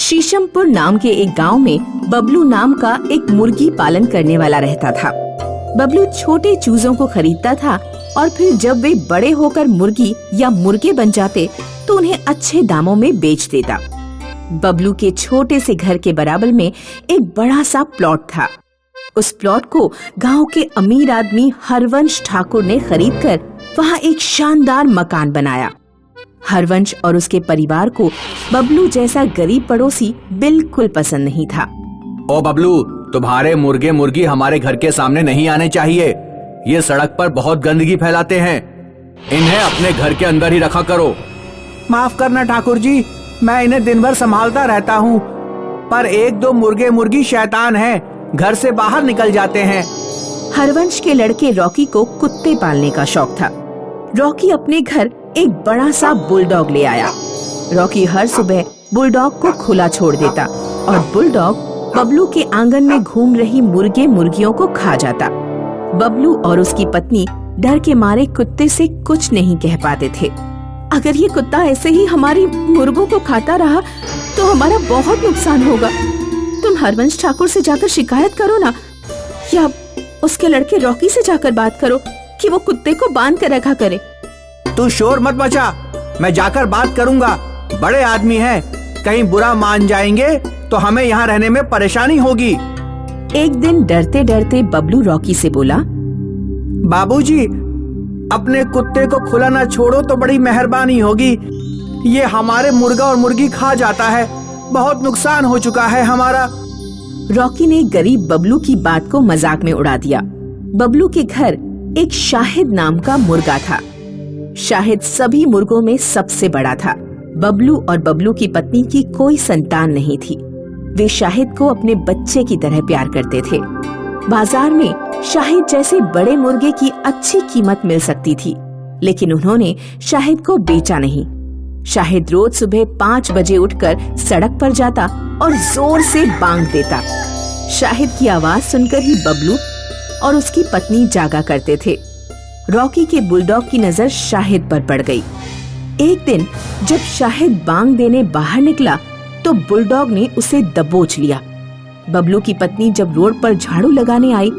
शीशमपुर नाम के एक गांव में बबलू नाम का एक मुर्गी पालन करने वाला रहता था। बबलू छोटे चूजों को खरीदता था और फिर जब वे बड़े होकर मुर्गी या मुर्गे बन जाते तो उन्हें अच्छे दामों में बेच देता। बबलू के छोटे से घर के बराबर में एक बड़ा सा प्लॉट था। उस प्लॉट को गांव के अमीर आदमी हरवंश ठाकुर ने खरीदकर वहां एक शानदार मकान बनाया। हरवंश और उसके परिवार को बबलू जैसा गरीब पड़ोसी बिल्कुल पसंद नहीं था। ओ बबलू, तुम्हारे मुर्गे मुर्गी हमारे घर के सामने नहीं आने चाहिए। ये सड़क पर बहुत गंदगी फैलाते हैं। इन्हें अपने घर के अंदर ही रखा करो। माफ करना ठाकुर जी, मैं इन्हें दिन भर संभालता रहता हूँ, पर एक दो मुर्गे मुर्गी शैतान हैं, घर से बाहर निकल जाते हैं। हरवंश के लड़के रॉकी को कुत्ते पालने का शौक था। रॉकी अपने घर एक बड़ा सा बुलडॉग ले आया। रॉकी हर सुबह बुलडॉग को खुला छोड़ देता और बुलडॉग बबलू के आंगन में घूम रही मुर्गे मुर्गियों को खा जाता। बबलू और उसकी पत्नी डर के मारे कुत्ते से कुछ नहीं कह पाते थे। अगर ये कुत्ता ऐसे ही हमारी मुर्गों को खाता रहा तो हमारा बहुत नुकसान होगा। तुम हरवंश ठाकुर से जाकर शिकायत करो ना, या उसके लड़के रॉकी से जाकर बात करो कि वो कुत्ते को बांध कर रखा करे। तू शोर मत मचा, मैं जाकर बात करूंगा। बड़े आदमी हैं, कहीं बुरा मान जाएंगे तो हमें यहाँ रहने में परेशानी होगी। एक दिन डरते डरते बबलू रॉकी से बोला, बाबूजी, अपने कुत्ते को खुला ना छोड़ो तो बड़ी मेहरबानी होगी। ये हमारे मुर्गा और मुर्गी खा जाता है, बहुत नुकसान हो चुका है हमारा। रॉकी ने गरीब बबलू की बात को मजाक में उड़ा दिया। बबलू के घर एक शाहिद नाम का मुर्गा था। शाहिद सभी मुर्गों में सबसे बड़ा था। बबलू और बबलू की पत्नी की कोई संतान नहीं थी। वे शाहिद को अपने बच्चे की तरह प्यार करते थे। बाजार में शाहिद जैसे बड़े मुर्गे की अच्छी कीमत मिल सकती थी, लेकिन उन्होंने शाहिद को बेचा नहीं। शाहिद रोज सुबह 5 बजे उठकर सड़क पर जाता और जोर से बांग देता। शाहिद की आवाज सुनकर ही बबलू और उसकी पत्नी जागा करते थे। रॉकी के बुलडॉग की नजर शाहिद पर पड़ गई। एक दिन जब शाहिद बांग देने बाहर निकला तो बुलडॉग ने उसे दबोच लिया। बबलू की पत्नी जब रोड पर झाड़ू लगाने आई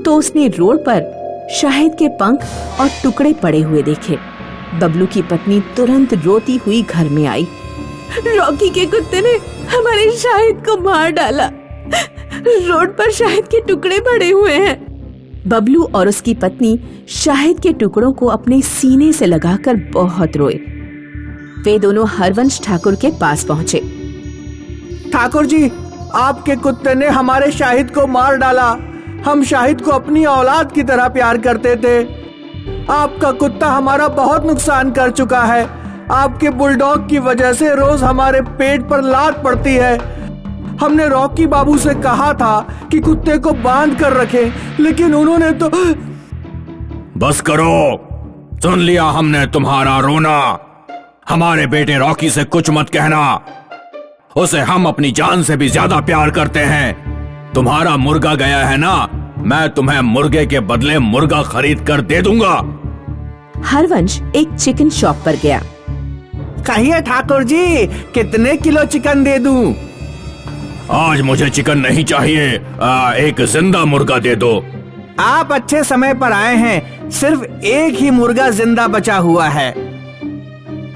तो उसने रोड पर शाहिद के पंख और टुकड़े पड़े हुए देखे। बबलू की पत्नी तुरंत रोती हुई घर में आई। रॉकी के कुत्ते ने हमारे शाहिद को मार डाला। रोड पर शाहिद के टुकड़े पड़े हुए हैं। बबलू और उसकी पत्नी शाहिद के टुकड़ों को अपने सीने से लगाकर बहुत रोए। वे दोनों हरवंश ठाकुर के पास पहुँचे। ठाकुर जी, आपके कुत्ते ने हमारे शाहिद को मार डाला। हम शाहिद को अपनी औलाद की तरह प्यार करते थे। आपका कुत्ता हमारा बहुत नुकसान कर चुका है। आपके बुलडॉग की वजह से रोज हमारे पेट पर लात पड़ती है। हमने रॉकी बाबू से कहा था कि कुत्ते को बांध कर रखें, लेकिन उन्होंने तो। बस करो, सुन लिया हमने तुम्हारा रोना। हमारे बेटे रॉकी से कुछ मत कहना। उसे हम अपनी जान से भी ज्यादा प्यार करते हैं। तुम्हारा मुर्गा गया है ना, मैं तुम्हें मुर्गे के बदले मुर्गा खरीद कर दे दूंगा। हरवंश एक चिकन शॉप पर गया। कहिए ठाकुर जी, कितने किलो चिकन दे दूं? आज मुझे चिकन नहीं चाहिए, एक जिंदा मुर्गा दे दो। आप अच्छे समय पर आए हैं, सिर्फ एक ही मुर्गा जिंदा बचा हुआ है।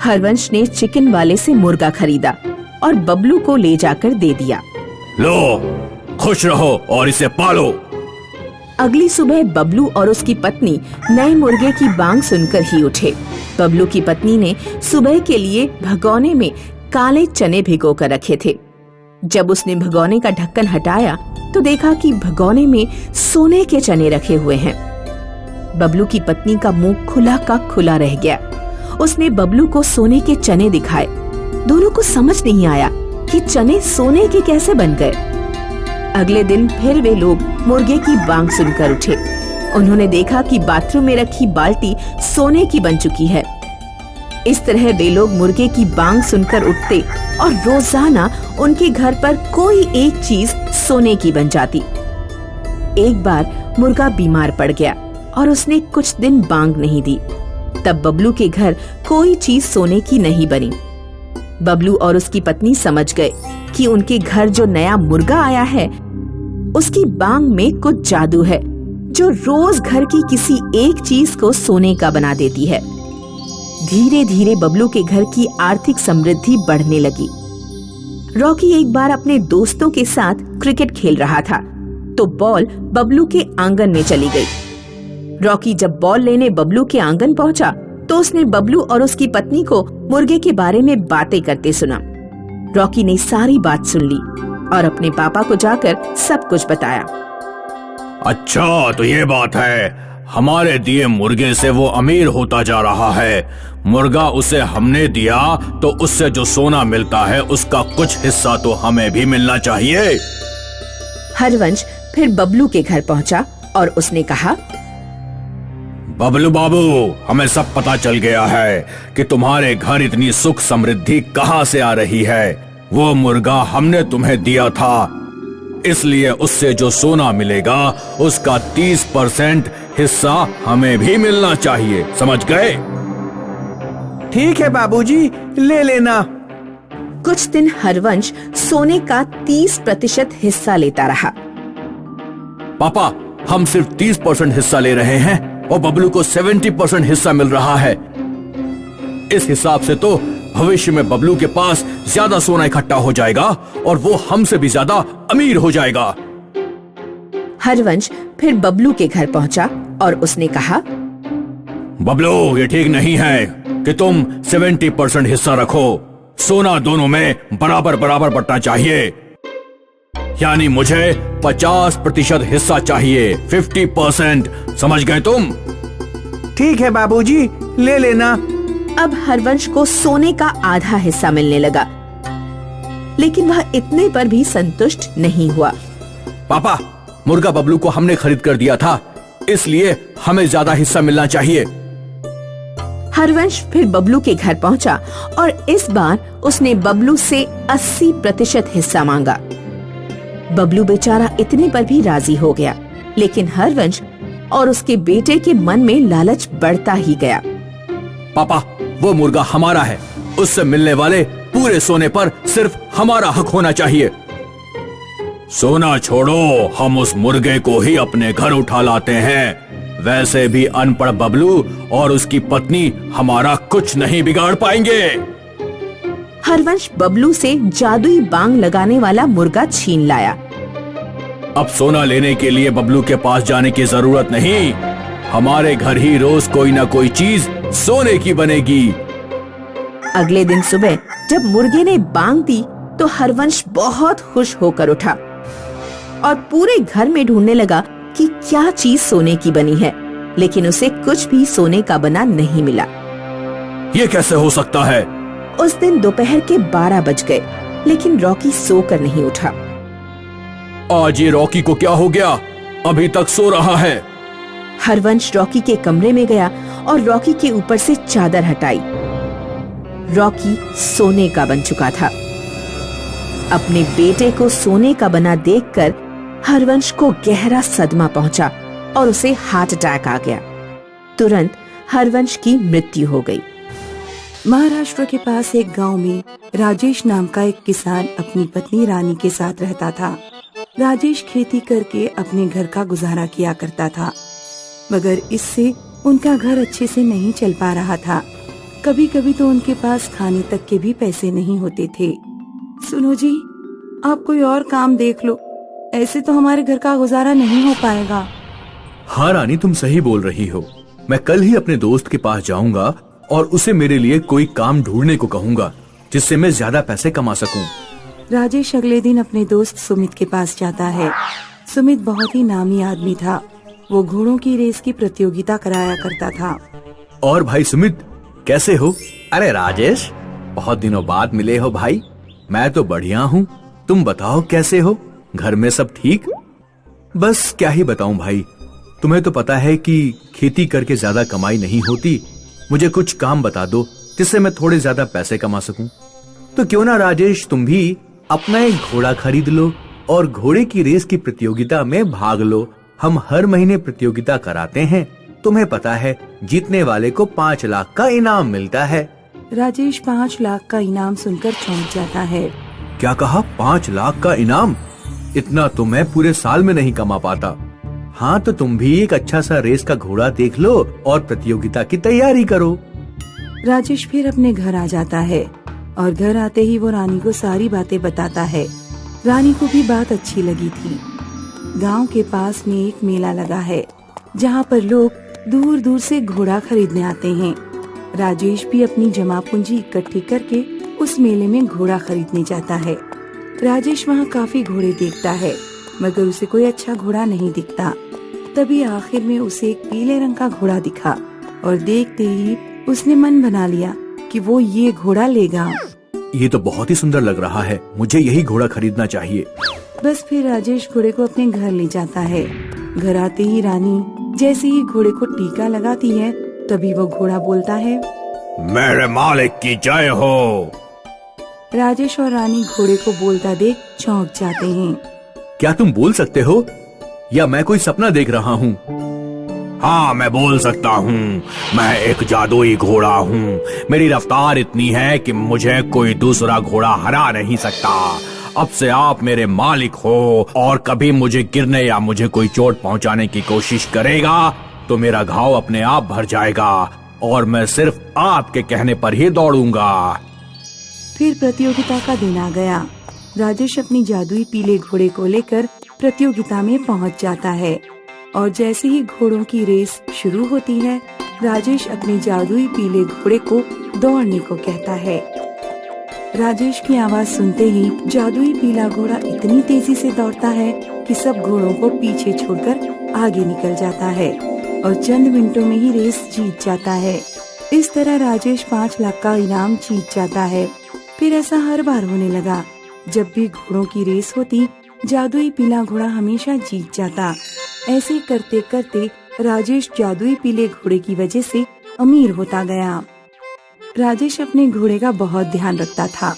हरवंश ने चिकन वाले से मुर्गा खरीदा और बबलू को ले जाकर दे दिया। लो, खुश रहो और इसे पालो। अगली सुबह बबलू और उसकी पत्नी नए मुर्गे की बांग सुनकर ही उठे। बबलू की पत्नी ने सुबह के लिए भगोने में काले चने भिगो कर रखे थे। जब उसने भगोने का ढक्कन हटाया तो देखा कि भगोने में सोने के चने रखे हुए हैं। बबलू की पत्नी का मुंह खुला का खुला रह गया। उसने बबलू को सोने के चने दिखाए। दोनों को समझ नहीं आया कि चने सोने के कैसे बन गए। अगले दिन फिर वे लोग मुर्गे की बांग सुनकर उठे। उन्होंने देखा कि बाथरूम में रखी बाल्टी सोने की बन चुकी है। इस तरह वे लोग मुर्गे की बांग सुनकर उठते और रोजाना उनके घर पर कोई एक चीज सोने की बन जाती। एक बार मुर्गा बीमार पड़ गया और उसने कुछ दिन बांग नहीं दी। तब बबलू के घर कोई चीज सोने की नहीं बनी। बबलू और उसकी पत्नी समझ गए कि उनके घर जो नया मुर्गा आया है उसकी बांग में कुछ जादू है जो रोज घर की किसी एक चीज को सोने का बना देती है। धीरे धीरे बबलू के घर की आर्थिक समृद्धि बढ़ने लगी। रॉकी एक बार अपने दोस्तों के साथ क्रिकेट खेल रहा था तो बॉल बबलू के आंगन में चली गई। रॉकी जब बॉल लेने बबलू के आंगन पहुंचा तो उसने बबलू और उसकी पत्नी को मुर्गे के बारे में बातें करते सुना। रॉकी ने सारी बात सुन ली और अपने पापा को जाकर सब कुछ बताया। अच्छा, तो ये बात है, हमारे दिए मुर्गे से वो अमीर होता जा रहा है। मुर्गा उसे हमने दिया तो उससे जो सोना मिलता है उसका कुछ हिस्सा तो हमें भी मिलना चाहिए। हरवंश फिर बबलू के घर पहुंचा और उसने कहा, बबलू बाबू, हमें सब पता चल गया है कि तुम्हारे घर इतनी सुख समृद्धि कहाँ से आ रही है। वो मुर्गा हमने तुम्हें दिया था, इसलिए उससे जो सोना मिलेगा उसका 30% हिस्सा हमें भी मिलना चाहिए, समझ गए? ठीक है बाबूजी, ले लेना। कुछ दिन हरवंश सोने का 30% हिस्सा लेता रहा। पापा, हम सिर्फ 30% हिस्सा ले रहे हैं और बबलू को 70% हिस्सा मिल रहा है। इस हिसाब से तो भविष्य में बबलू के पास ज्यादा सोना इकट्ठा हो जाएगा और वो हमसे भी ज्यादा अमीर हो जाएगा। हरवंश फिर बबलू के घर पहुंचा और उसने कहा, बबलू, ये ठीक नहीं है कि तुम 70% हिस्सा रखो। सोना दोनों में बराबर बराबर बंटना चाहिए। यानी मुझे 50% हिस्सा चाहिए, 50%, समझ गए तुम? ठीक है बाबूजी, ले लेना। अब हरवंश को सोने का आधा हिस्सा मिलने लगा, लेकिन वह इतने पर भी संतुष्ट नहीं हुआ। पापा, मुर्गा बबलू को हमने खरीद कर दिया था, इसलिए हमें ज्यादा हिस्सा मिलना चाहिए। हरवंश फिर बबलू के घर पहुंचा और इस बार उसने बबलू से 80% हिस्सा मांगा। बबलू बेचारा इतने पर भी राजी हो गया, लेकिन हरवंश और उसके बेटे के मन में लालच बढ़ता ही गया। पापा, वो मुर्गा हमारा है, उससे मिलने वाले पूरे सोने पर सिर्फ हमारा हक होना चाहिए। सोना छोड़ो, हम उस मुर्गे को ही अपने घर उठा लाते हैं। वैसे भी अनपढ़ बबलू और उसकी पत्नी हमारा कुछ नहीं बिगाड़ पाएंगे। हरवंश बबलू से जादुई बांग लगाने वाला मुर्गा छीन लाया। अब सोना लेने के लिए बबलू के पास जाने की जरूरत नहीं। हमारे घर ही रोज कोई ना कोई चीज सोने की बनेगी। अगले दिन सुबह जब मुर्गे ने बांग दी तो हरवंश बहुत खुश होकर उठा और पूरे घर में ढूंढने लगा कि क्या चीज सोने की बनी है, लेकिन उसे कुछ भी सोने का बना नहीं मिला। ये कैसे हो सकता है? उस दिन दोपहर के 12 बज गए, लेकिन रॉकी सोकर नहीं उठा। आज ये रॉकी को क्या हो गया? अभी तक सो रहा है। हरवंश रॉकी के कमरे में गया और रॉकी के ऊपर से चादर हटाई। रॉकी सोने का बन चुका था। अपने बेटे को सोने का बना देखकर हरवंश को गहरा सदमा पहुंचा और उसे हार्ट अटैक आ गया। तुरंत हरवंश की मृत्यु हो गई। महाराष्ट्र के पास एक गांव में राजेश नाम का एक किसान अपनी पत्नी रानी के साथ रहता था। राजेश खेती करके अपने घर का गुजारा किया करता था, मगर इससे उनका घर अच्छे से नहीं चल पा रहा था। कभी कभी तो उनके पास खाने तक के भी पैसे नहीं होते थे। सुनो जी, आप कोई और काम देख लो, ऐसे तो हमारे घर का गुजारा नहीं हो पाएगा। हाँ रानी, तुम सही बोल रही हो। मैं कल ही अपने दोस्त के पास जाऊंगा और उसे मेरे लिए कोई काम ढूंढने को कहूंगा, जिससे मैं ज्यादा पैसे कमा सकूं। राजेश अगले दिन अपने दोस्त सुमित के पास जाता है। सुमित बहुत ही नामी आदमी था। वो घोड़ों की रेस की प्रतियोगिता कराया करता था। और भाई सुमित, कैसे हो? अरे राजेश, बहुत दिनों बाद मिले हो भाई। मैं तो बढ़िया हूँ, तुम बताओ कैसे हो? घर में सब ठीक? बस क्या ही बताऊं भाई, तुम्हें तो पता है कि खेती करके ज्यादा कमाई नहीं होती। मुझे कुछ काम बता दो जिससे मैं थोड़े ज्यादा पैसे कमा सकूं। तो क्यों ना राजेश, तुम भी अपना एक घोड़ा खरीद लो और घोड़े की रेस की प्रतियोगिता में भाग लो। हम हर महीने प्रतियोगिता कराते हैं, तुम्हें पता है जीतने वाले को 5 लाख का इनाम मिलता है। राजेश 5 लाख का इनाम सुनकर चौंक जाता है। क्या कहा? 5 लाख का इनाम? इतना तो मैं पूरे साल में नहीं कमा पाता। हाँ, तो तुम भी एक अच्छा सा रेस का घोड़ा देख लो और प्रतियोगिता की तैयारी करो। राजेश फिर अपने घर आ जाता है और घर आते ही वो रानी को सारी बातें बताता है। रानी को भी बात अच्छी लगी थी। गांव के पास में एक मेला लगा है जहां पर लोग दूर दूर से घोड़ा खरीदने आते हैं। राजेश भी अपनी जमा पूंजी इकट्ठी करके उस मेले में घोड़ा खरीदने जाता है। राजेश वहां काफी घोड़े देखता है मगर उसे कोई अच्छा घोड़ा नहीं दिखता। तभी आखिर में उसे एक पीले रंग का घोड़ा दिखा और देखते ही उसने मन बना लिया कि वो ये घोड़ा लेगा। ये तो बहुत ही सुंदर लग रहा है, मुझे यही घोड़ा खरीदना चाहिए। बस फिर राजेश घोड़े को अपने घर ले जाता है। घर आते ही रानी जैसे ही घोड़े को टीका लगाती है तभी वो घोड़ा बोलता है, मेरे मालिक की जय हो। राजेश और रानी घोड़े को बोलता देख चौंक जाते हैं। क्या तुम बोल सकते हो या मैं कोई सपना देख रहा हूँ? हाँ, मैं बोल सकता हूँ। मैं एक जादुई घोड़ा हूँ। मेरी रफ्तार इतनी है कि मुझे कोई दूसरा घोड़ा हरा नहीं सकता। अब से आप मेरे मालिक हो और कभी मुझे गिरने या मुझे कोई चोट पहुँचाने की कोशिश करेगा तो मेरा घाव अपने आप भर जाएगा और मैं सिर्फ आपके कहने पर ही दौड़ूंगा। फिर प्रतियोगिता का दिन आ गया। राजेश अपनी जादुई पीले घोड़े को लेकर प्रतियोगिता में पहुंच जाता है और जैसे ही घोड़ों की रेस शुरू होती है राजेश अपने जादुई पीले घोड़े को दौड़ने को कहता है। राजेश की आवाज सुनते ही जादुई पीला घोड़ा इतनी तेजी से दौड़ता है कि सब घोड़ों को पीछे छोड़कर आगे निकल जाता है और चंद मिनटों में ही रेस जीत जाता है। इस तरह राजेश 5 लाख का इनाम जीत जाता है। फिर ऐसा हर बार होने लगा। जब भी घोड़ों की रेस होती जादुई पीला घोड़ा हमेशा जीत जाता। ऐसे करते करते राजेश जादुई पीले घोड़े की वजह से अमीर होता गया। राजेश अपने घोड़े का बहुत ध्यान रखता था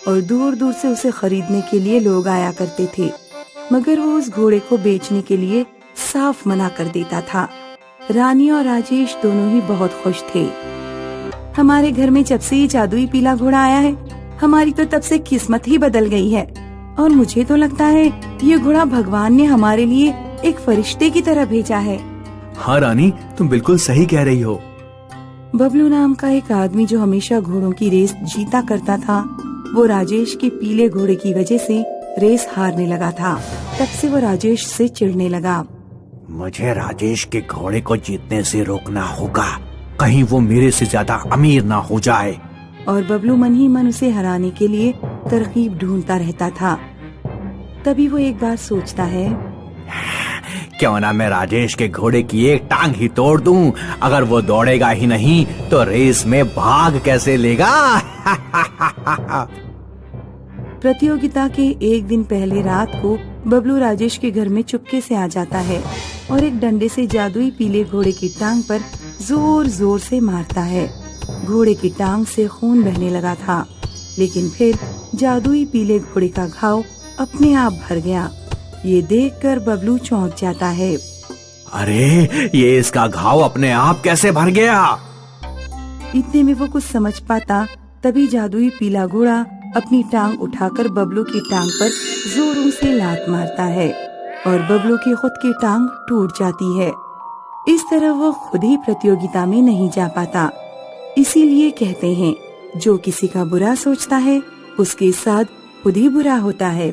और दूर दूर से उसे खरीदने के लिए लोग आया करते थे, मगर वो उस घोड़े को बेचने के लिए साफ मना कर देता था। रानी और राजेश दोनों ही बहुत खुश थे। हमारे घर में जब से ये जादुई पीला घोड़ा आया है हमारी तो तब से किस्मत ही बदल गई है और मुझे तो लगता है ये घोड़ा भगवान ने हमारे लिए एक फरिश्ते की तरह भेजा है। हाँ रानी, तुम बिल्कुल सही कह रही हो। बबलू नाम का एक आदमी जो हमेशा घोड़ों की रेस जीता करता था वो राजेश के पीले घोड़े की वजह से रेस हारने लगा था। तब से वो राजेश से चिढ़ने लगा। मुझे राजेश के घोड़े को जीतने से रोकना होगा, कहीं वो मेरे से ज्यादा अमीर ना हो जाए। और बबलू मन ही मन उसे हराने के लिए तरकीब ढूंढता रहता था। तभी वो एक बार सोचता है, क्यों ना मैं राजेश के घोड़े की एक टांग ही तोड़ दूं। अगर वो दौड़ेगा ही नहीं तो रेस में भाग कैसे लेगा। प्रतियोगिता के एक दिन पहले रात को बबलू राजेश के घर में चुपके से आ जाता है और एक डंडे से जादुई पीले घोड़े की टांग पर जोर जोर से मारता है। घोड़े की टांग से खून बहने लगा था, लेकिन फिर जादुई पीले घोड़े का घाव अपने आप भर गया। ये देखकर बबलू चौंक जाता है। अरे, ये इसका घाव अपने आप कैसे भर गया? इतने में वो कुछ समझ पाता तभी जादुई पीला घोड़ा अपनी टांग उठाकर बबलू की टांग पर जोरों से लात मारता है और बबलू की खुद की टांग टूट जाती है। इस तरह वो खुद ही प्रतियोगिता में नहीं जा पाता। इसीलिए कहते हैं जो किसी का बुरा सोचता है उसके साथ खुद ही बुरा होता है।